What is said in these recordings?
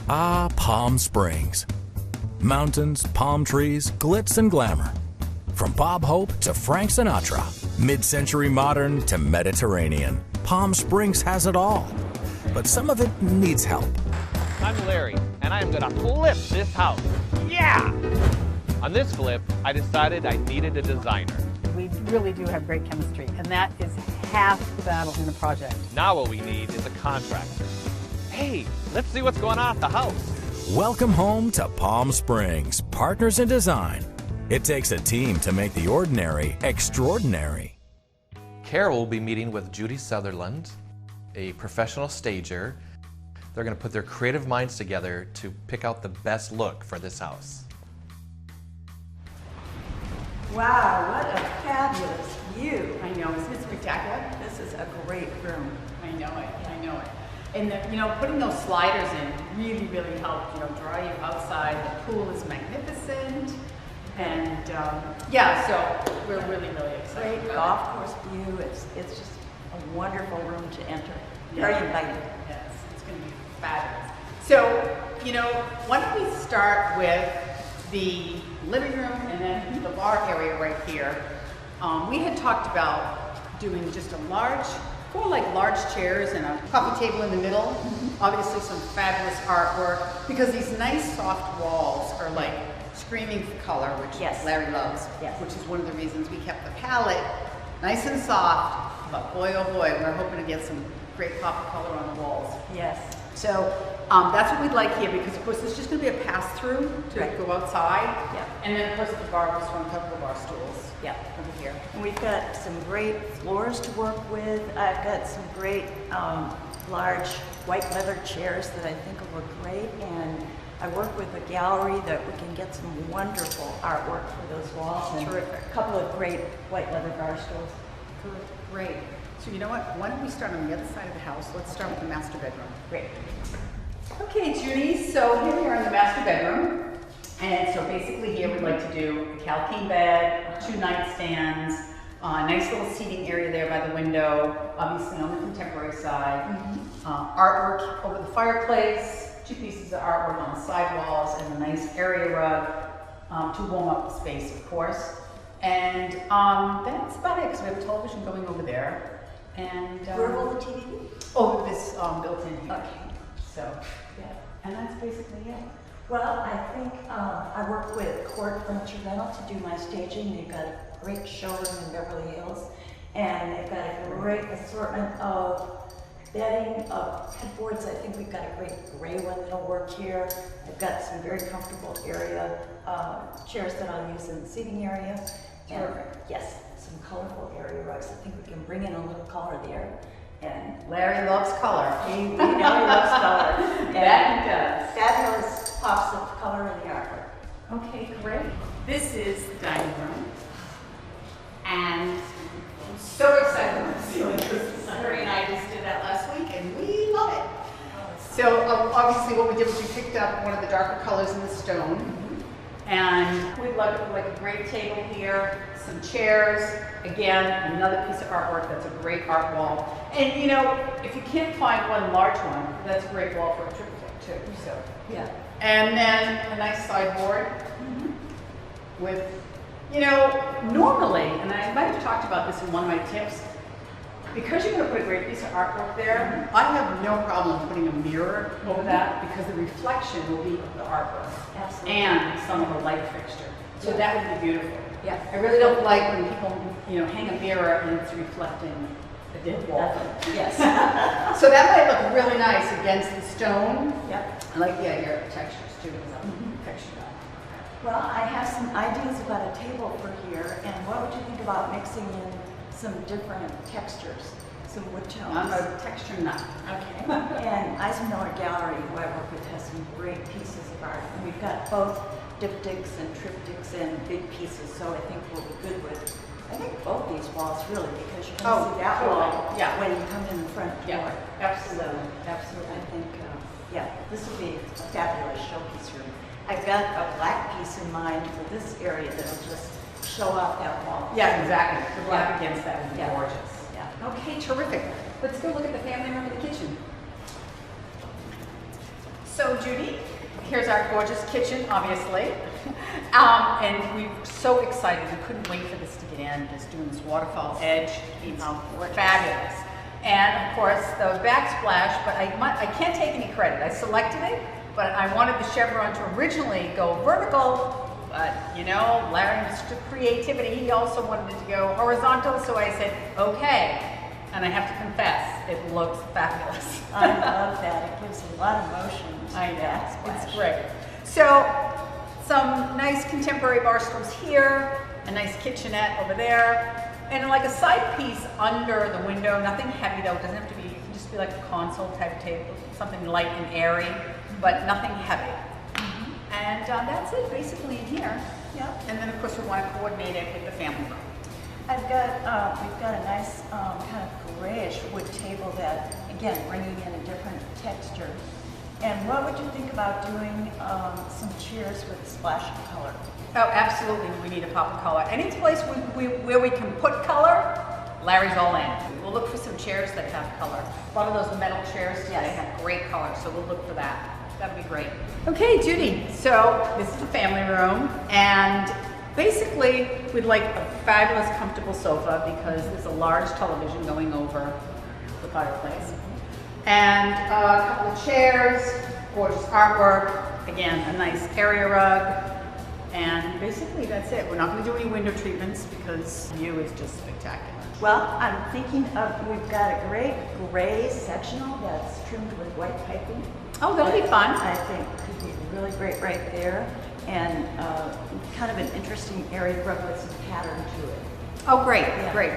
Ah, Palm Springs. Mountains, palm trees, glitz and glamour. From Bob Hope to Frank Sinatra, mid-century modern to Mediterranean, Palm Springs has it all. But some of it needs help. I'm Larry, and I am gonna flip this house. Yeah! On this flip, I decided I needed a designer. We really do have great chemistry, and that is half the battle in a project. Now what we need is a contractor. Hey, let's see what's going on at the house. Welcome home to Palm Springs, Partners in Design. It takes a team to make the ordinary extraordinary. Carol will be meeting with Judy Sutherland, a professional stager. They're going to put their creative minds together to pick out the best look for this house. Wow, what a fabulous view. I know, isn't it spectacular? This is a great room. I know it. And putting those sliders in really, really helped, draw you outside. The pool is magnificent. And so we're really, really excited. Great golf course view. It's just a wonderful room to enter. Very inviting. Yes, it's going to be fabulous. So, why don't we start with the living room and then the bar area right here. We had talked about doing just four large chairs and a coffee table in the middle. Mm-hmm. Obviously some fabulous artwork because these nice soft walls are like screaming for color, which Larry loves, which is one of the reasons we kept the palette nice and soft. But boy, oh boy, we're hoping to get some great pop of color on the walls. Yes. So that's what we'd like here because, of course, it's just going to be a pass-through to go outside. Yeah. And then, of course, at the bar, we'll just want a couple of bar stools over here. And we've got some great floors to work with. I've got some great large white leather chairs that I think will look great. And I work with a gallery that we can get some wonderful artwork for those walls. And terrific. A couple of great white leather bar stools. Great. So you know what? Why don't we start on the other side of the house? Let's start with the master bedroom. Great. Okay, Judy, so here we are in the master bedroom. And so basically here we'd like to do a Calkeen bed, 2 nightstands, a nice little seating area there by the window, obviously on the contemporary side, artwork over the fireplace, 2 pieces of artwork on the side walls, and a nice area rug to warm up the space, of course. And that's about it, because we have a television going over there. And where will the TV be? Oh, this built in here. Okay. So, and that's basically it. Well, I think I work with Court Furniture Rental to do my staging. They've got a great showroom in Beverly Hills, and they've got a great assortment of bedding, of headboards. I think we've got a great gray one that'll work here. I've got some very comfortable area chairs that I'll use in the seating area. Perfect. Yes, some colorful area rugs. I think we can bring in a little color there. And Larry loves color. we know he loves color. That he does. Fabulous pops of color in the artwork. Okay, great. This is the dining room. And I'm so excited about the ceiling because Larry and I just did that last week and we love it. So obviously what we did was we picked up one of the darker colors in the stone. And we'd love it like a great table here, some chairs, again, another piece of artwork that's a great art wall. And if you can't find one large one, that's a great wall for a triptych too. So and then a nice sideboard with, normally, and I might have talked about this in one of my tips, because you're going to put a great piece of artwork there, I have no problem putting a mirror over that because the reflection will be of the artwork. Absolutely. And some of the light fixture. So that would be beautiful. Yeah. I really don't like when people, hang a mirror and it's reflecting the dead wall. Yes. So that might look really nice against the stone. Yep. I like the idea of textures too. Texture. Well, I have some ideas about a table for here, and what would you think about mixing in some different textures, some wood tones? I'm a texture nut. Okay. And Eisenhower Gallery, who I work with, has some great pieces of art. And we've got both diptychs and triptychs and big pieces, so I think we'll be good with, I think both these walls really, because you're going to see that wall when you come in the front door. Yeah, absolutely. Absolutely. I think, this will be a fabulous showpiece room. I've got a black piece in mind for this area that'll just show off that wall. Yeah, exactly. The black against that would be gorgeous. Yeah. Okay, terrific. Let's go look at the family room and the kitchen. So Judy, here's our gorgeous kitchen, obviously. And we're so excited. We couldn't wait for this to get in. Just doing this waterfall edge. It's fabulous. And of course, the backsplash, but I can't take any credit. I selected it, but I wanted the chevron to originally go vertical. But you know, Larry, Mr. Creativity, he also wanted it to go horizontal. So I said, okay. And I have to confess, it looks fabulous. I love that. It gives a lot of motion to I know, backsplash. it's great. So, some nice contemporary bar stools here, a nice kitchenette over there, and like a side piece under the window, nothing heavy though, it doesn't have to be, it can just be like a console type table, something light and airy, but nothing heavy. And that's it basically in here. Yeah. And then of course we want to coordinate it with the family room. We've got a nice kind of grayish wood table that, again, bringing in a different texture. And what would you think about doing some chairs with a splash of color? Oh, absolutely, we need a pop of color. Any place where we can put color, Larry's all in. We'll look for some chairs that have color. A lot of those metal chairs today have great color, so we'll look for that. That'll be great. Okay, Judy, so this is the family room, and basically, we'd like a fabulous, comfortable sofa because there's a large television going over the fireplace. And a couple of chairs, gorgeous artwork, again, a nice area rug, and basically that's it. We're not going to do any window treatments because the view is just spectacular. Well, I'm thinking of, we've got a great gray sectional that's trimmed with white piping. Oh, that'll be fun. I think could be really great right there. And kind of an interesting area rug with some pattern to it. Oh, great, Yeah. great.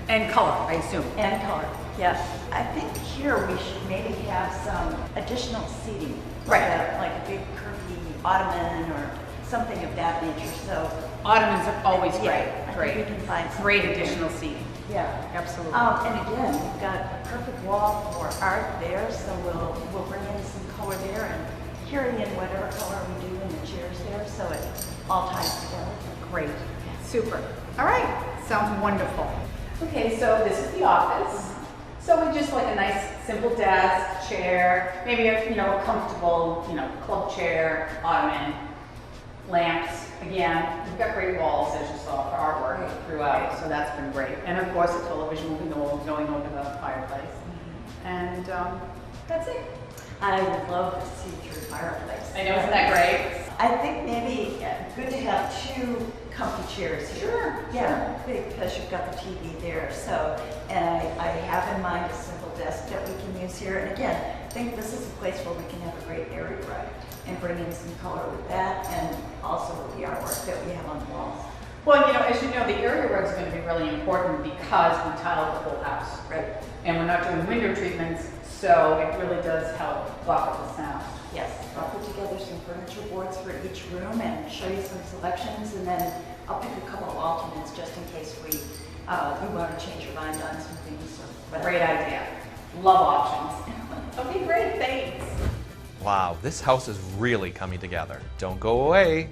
And color, I assume. And color, yes. I think here we should maybe have some additional seating. Right. Like a big curvy ottoman or something of that nature, so. Ottomans are always great, Yeah, I think great. we can find something Great there. additional seating. Yeah. Absolutely. And again, we've got a perfect wall for art there, so we'll bring in some color there and carry in whatever color we do in the chairs there, so it all ties together. Great, super. All right, sounds wonderful. Okay, so this is the office. So we just like a nice simple desk, chair, maybe a comfortable, club chair, ottoman, lamps. Again, we've got great walls as you saw for artwork throughout, so that's been great. And of course, the television will be going over the fireplace. And that's it. I would love to see through fireplace. I know, isn't that great? I think maybe good to have two comfy chairs here. Sure, Yeah, because you've got the TV there. So, and I have in mind a simple desk that we can use here. And again, I think this is a place where we can have a great area rug and bring in some color with that, and also with the artwork that we have on the walls. Well, as you know, the area rug is going to be really important because we tiled the whole house. Right. And we're not doing window treatments, so it really does help buffer the sound. Yes, I'll put together some furniture boards for each room and show you some selections, and then I'll pick a couple of alternates just in case we want to change your mind on some things. Great idea. Love options. Okay, great, thanks. Wow, this house is really coming together. Don't go away.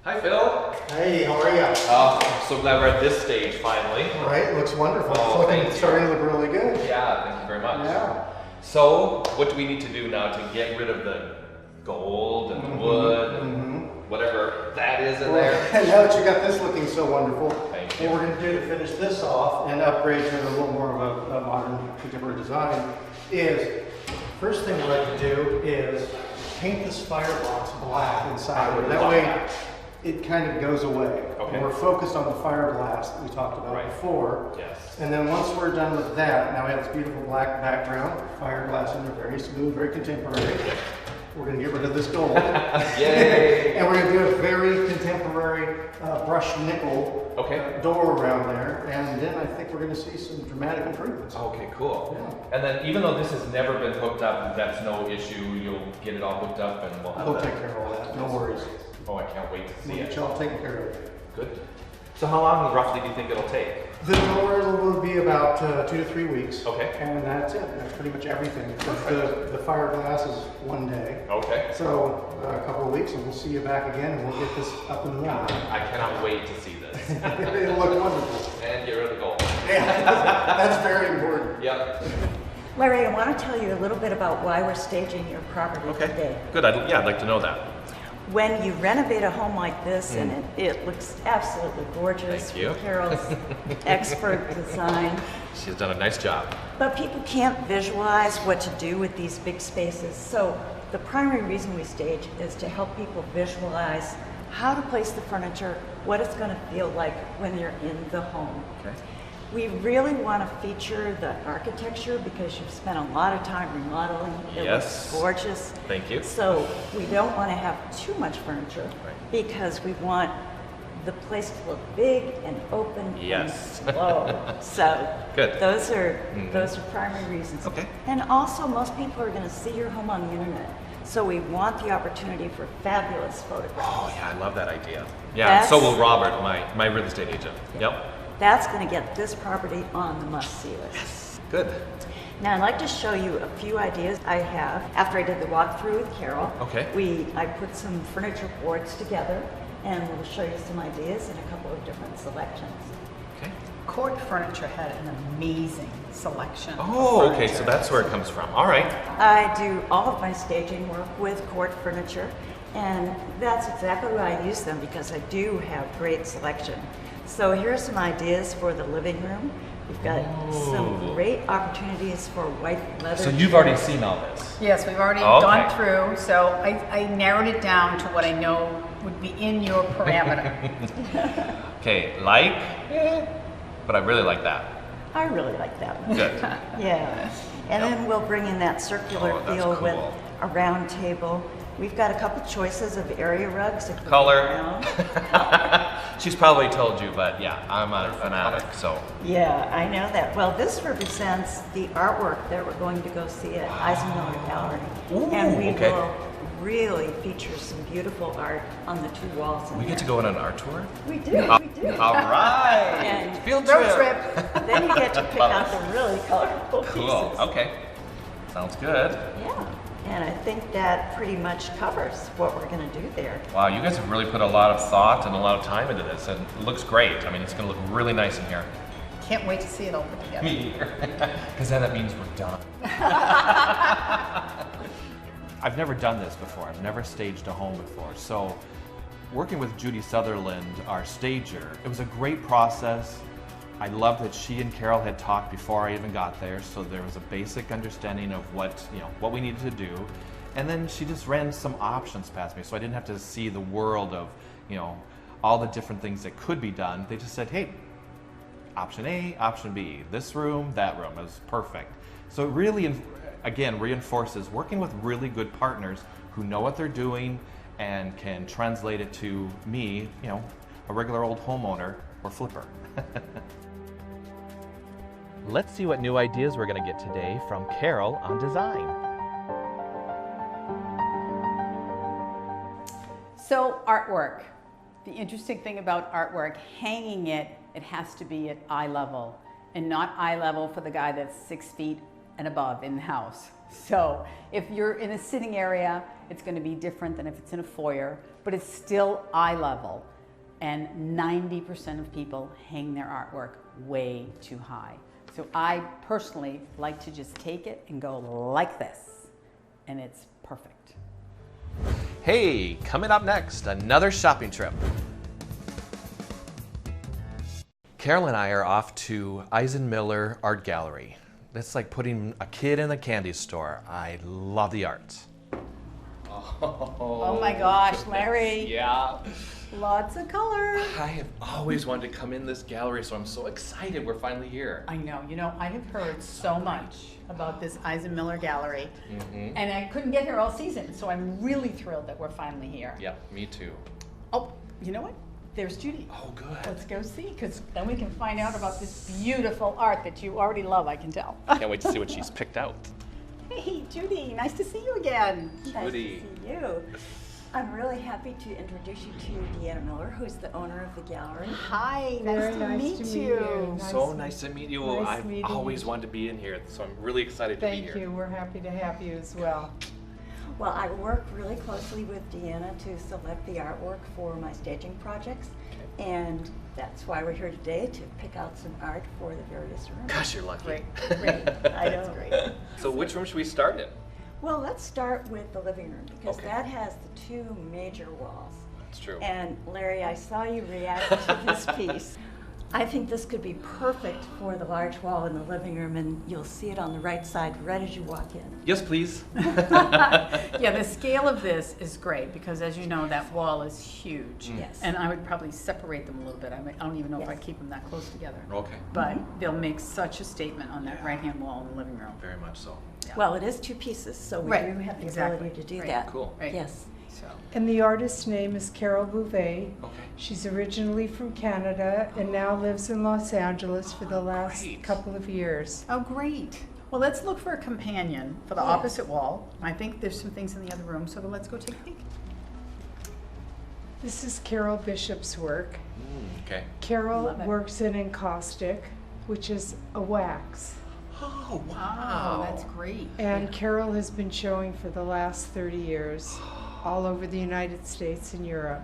Hi, Phil. Hey, how are you? I'm so glad we're at this stage finally. All right, looks wonderful. Oh, thank It's you. starting to look really good. Yeah, thank you very much. Yeah. So, what do we need to do now to get rid of the gold and the wood and whatever that is in there? And now that you got this looking so wonderful, Thank you. what we're going to do to finish this off and upgrade to a little more of a modern contemporary design is, first thing we'd like to do is paint this firebox black inside. would That love way that. it kind of goes away. Okay. And we're focused on the fiberglass that we talked about Right. before. Yes. And then once we're done with that, now we have this beautiful black background, fiberglass in there, very smooth, very contemporary. We're going to get rid of this gold. Yay! And we're going to do a very contemporary brushed nickel Okay. door around there. And then I think we're going to see some dramatic improvements. Okay, cool. Yeah. And then even though this has never been hooked up, that's no issue. You'll get it all hooked up and we'll have We'll that. take care of all that, no worries. Oh, I can't wait to We'll see get it. y'all taken care of. Good. So how long roughly do you think it'll take? The door will be about 2 to 3 weeks. Okay. And that's it. That's pretty much everything. The fiberglass is 1 day. Okay. So a couple of weeks and we'll see you back again and we'll get this up and running. I cannot wait to see this. It'll look wonderful. And get rid of the gold. Yeah, that's very important. Yep. Larry, I want to tell you a little bit about why we're staging your property today. Good. I'd like to know that. When you renovate a home like this, and it looks absolutely gorgeous, Thank you. with Carol's expert design, She's done a nice job. but people can't visualize what to do with these big spaces. So the primary reason we stage is to help people visualize how to place the furniture, what it's going to feel like when you're in the home. Okay. We really want to feature the architecture because you've spent a lot of time remodeling. It Yes. looks gorgeous. Thank you. So we don't want to have too much furniture Right. because we want the place to look big and open Yes. and slow. So Good. those are primary reasons. Okay. And also, most people are going to see your home on the internet. So we want the opportunity for fabulous photographs. Oh yeah, I love that idea. Yeah, and so will Robert, my real estate agent. Yep. That's going to get this property on the must-see list. Good. Now, I'd like to show you a few ideas I have. After I did the walkthrough with Carol, Okay. I put some furniture boards together, and we'll show you some ideas in a couple of different selections. Okay. Court Furniture had an amazing selection. Oh, of okay, so furniture. that's where it comes from. All right. I do all of my staging work with Court Furniture, and that's exactly why I use them, because I do have great selection. So here are some ideas for the living room. We've got some great opportunities for white leather. So you've already seen all this. Yes, we've already Okay. gone through, so I narrowed it down to what I know would be in your parameter. Okay, but I really like that. I really like that one. Good. Yeah. And then we'll bring in that circular Oh, that's feel with cool. a round table. We've got a couple choices of area rugs. if you Color. look around. She's probably told you, but yeah, I'm a fanatic, so. Yeah, I know that. Well, this represents the artwork that we're going to go see at Eisenmiller Gallery. And we okay. will really feature some beautiful art on the two walls in We get to there. go on an art tour? We do, we do. All right. And Field Road trip. trip. then you get to pick out the really colorful pieces. Cool. Okay. Sounds good. Yeah, and I think that pretty much covers what we're going to do there. Wow, you guys have really put a lot of thought and a lot of time into this, and it looks great. I mean, it's going to look really nice in here. Can't wait to see it all put together. Me either. Because then that means we're done. I've never done this before. I've never staged a home before. So working with Judy Sutherland, our stager, it was a great process. I love that she and Carol had talked before I even got there, so there was a basic understanding of what we needed to do. And then she just ran some options past me, so I didn't have to see the world of, all the different things that could be done. They just said, hey, option A, option B, this room, that room. It was perfect. So it really, again, reinforces working with really good partners who know what they're doing and can translate it to me, a regular old homeowner or flipper. Let's see what new ideas we're going to get today from Carol on design. So artwork. The interesting thing about artwork, hanging it has to be at eye level, and not eye level for the guy that's 6 feet and above in the house. So if you're in a sitting area, it's going to be different than if it's in a foyer, but it's still eye level. And 90% of people hang their artwork way too high. So I personally like to just take it and go like this, and it's perfect. Hey, coming up next, another shopping trip. Carol and I are off to Eisenmiller Art Gallery. That's like putting a kid in a candy store. I love the art. Oh my gosh, Larry. Yeah. Lots of color. I have always wanted to come in this gallery, so I'm so excited we're finally here. I know, I have heard so much about this Eisenmiller Gallery, and I couldn't get here all season, so I'm really thrilled that we're finally here. Yep, me too. Oh, you know what? There's Judy. Oh, good. Let's go see, because then we can find out about this beautiful art that you already love, I can tell. Can't wait to see what she's picked out. Hey, Judy, nice to see you again. Nice to Judy. see you. I'm really happy to introduce you to Deanna Miller, who's the owner of the gallery. Hi, Very nice to meet you. So nice to meet you. Nice I've meeting always you. wanted to be in here, so I'm really excited to be Thank here. you. We're happy to have you as well. Well, I work really closely with Deanna to select the artwork for my staging projects, and that's why we're here today, to pick out some art for the various rooms. Gosh, you're lucky. Great. I know. Great. So which room should we start in? Well, let's start with the living room, because Okay. that has the two major walls. That's true. And Larry, I saw you react to this piece. I think this could be perfect for the large wall in the living room, and you'll see it on the right side right as you walk in. Yes, please. Yeah, the scale of this is great because, as you know, that wall is huge. Yes. And I would probably separate them a little bit. I don't even know if I'd Yes. keep them that close together. Okay. But they'll make such a statement on that right-hand wall in the living room. Very much so. Well, it is two pieces, so we Right, do have the exactly. ability to do Right. that. Cool. Right. Yes. So, And the artist's name is Carol Bouvet. Okay. She's originally from Canada and now lives in Los Angeles for the last Great. couple of years. oh, great. Well, let's look for a companion for the opposite wall. I think there's some things in the other room, so let's go take a peek. This is Carol Bishop's work. Okay. Carol Love it. works in encaustic, which is a wax. Oh, Oh, that's great. And Carol has been showing for the last 30 years all over the United States and Europe.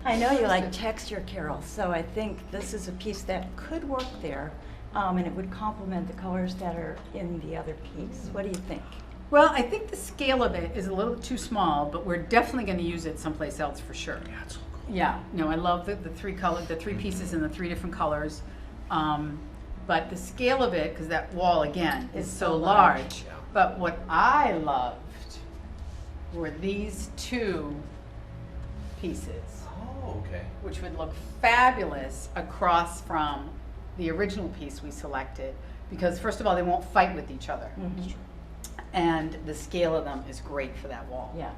I know you like texture, Carol, so I think this is a piece that could work there, and it would complement the colors that are in the other piece. What do you think? Well, I think the scale of it is a little too small, but we're definitely going to use it someplace else for sure. Yeah, it's so cool. Yeah, no, I love the three pieces in the three different colors. But the scale of it, because that wall again is so large. Yeah. But what I loved were these two pieces, Oh, okay. which would look fabulous across from the original piece we selected. Because first of all, they won't fight with each other. And the scale of them is great for that wall. Yeah,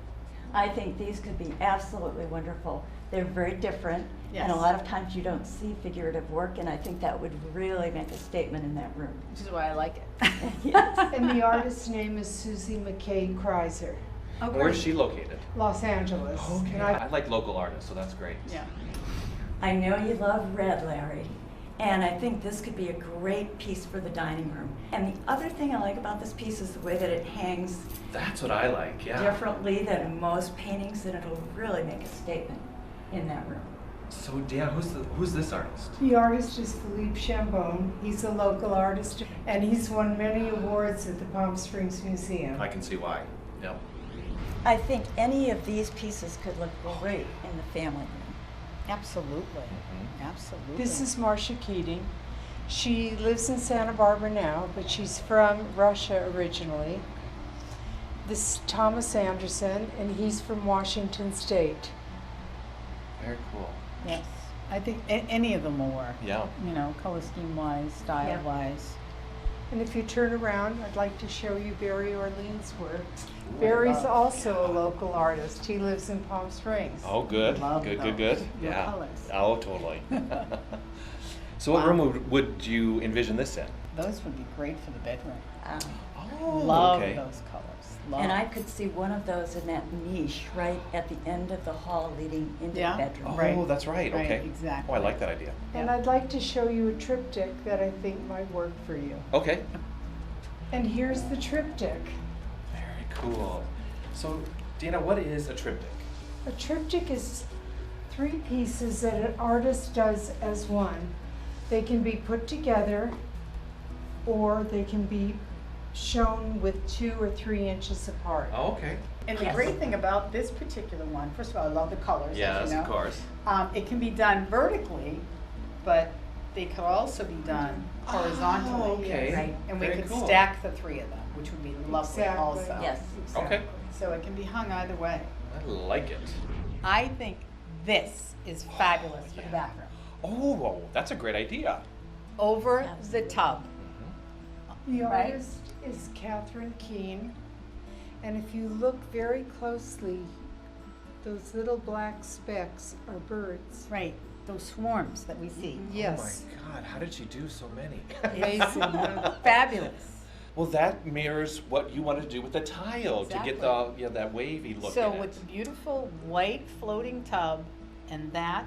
I think these could be absolutely wonderful. They're very different, and a Yes. lot of times you don't see figurative work, and I think that would really make a statement in that room. Which is why I like it. Yes. And the artist's name is Susie McKay Kreiser, Oh, Where's great. she located? Los Angeles. Okay. And I like local artists, so that's great. Yeah. I know you love red, Larry, and I think this could be a great piece for the dining room. And the other thing I like about this piece is the way that it hangs That's what I like, yeah. differently than most paintings, and it'll really make a statement in that room. So, Deanna, who's this artist? The artist is Philippe Chambon. He's a local artist, and he's won many awards at the Palm Springs Museum. I can see why. Yep. I think any of these pieces could look great in the family room. Absolutely. Absolutely. This is Marcia Keating. She lives in Santa Barbara now, but she's from Russia originally. This is Thomas Anderson, and he's from Washington State. Very cool. Yes. I think any of them will work. Yeah. You know, color scheme wise, style wise. And if you turn around, I'd like to show you Barry Orlean's work. Barry's also a local artist. He lives in Palm Springs. Oh, good. Love Good. those. Your Yeah. colors. Oh, totally. So, what room would you envision this in? Those would be great for the bedroom. Oh, Love okay. those colors. Love. And I could see one of those in that niche right at the end of the hall leading into Yeah. the bedroom. Oh, Right. that's right. Right, Okay. exactly. Oh, I like that idea. And Yeah. I'd like to show you a triptych that I think might work for you. Okay. And here's the triptych. Very cool. So, Deanna, what is a triptych? A triptych is 3 pieces that an artist does as one. They can be put together, or they can be shown with 2 or 3 inches apart. Oh, okay. And the Yes. great thing about this particular one, first of all, I love the colors. Yes, as you know. of course. It can be done vertically, but they could also be done horizontally. Oh, okay. Right. And we Very could cool. stack the 3 of them, which would be lovely Exactly. also. Yes. Okay. So it can be hung either way. I like it. I think this is fabulous for the bathroom. Oh, that's a great idea. Over the Absolutely. tub. The Right. artist is Catherine Keene, and if you look very closely, those little black specks are birds. Right, those swarms that we see. Yes. Oh my God, how did she do so many? Amazing. Fabulous. Well, that mirrors what you want to do with the tile to get the that wavy look So in it. with the beautiful white floating tub and that,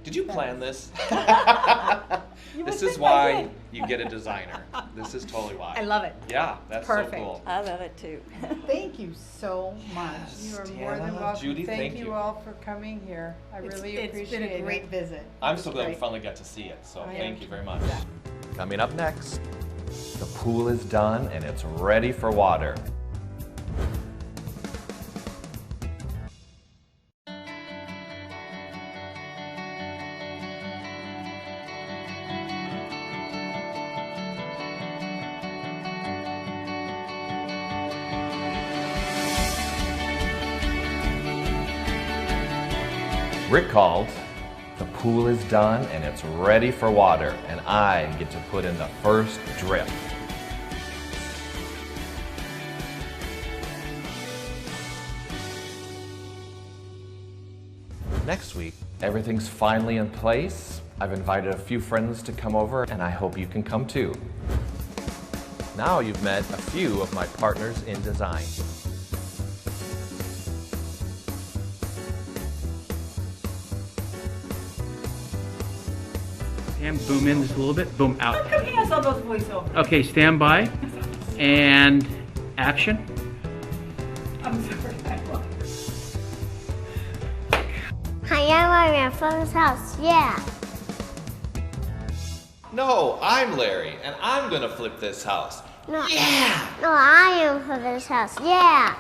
Did you plan this? you would This This is why you get a designer. This is totally why. I love it. Yeah, that's Perfect. so cool. I love it too. Thank you so much. Yes, You are more than Tana, welcome. Judy, thank you you. all for coming here. I really appreciate it. It's been a great visit. I'm so glad we finally got to see it, so I thank am you very much. Coming up next, the pool is done and it's ready for water. Rick called, the pool is done and it's ready for water, and I get to put in the first drip. Next week, everything's finally in place. I've invited a few friends to come over, and I hope you can come too. Now you've met a few of my partners in design. And boom in just a little bit, boom out. Come here, I saw those voiceovers. Okay, stand by. And action. I'm sorry. Hi, I'm Larry from this house. Yeah. No, I'm Larry, and I'm gonna flip this house. No. Yeah. No, I am from this house. Yeah.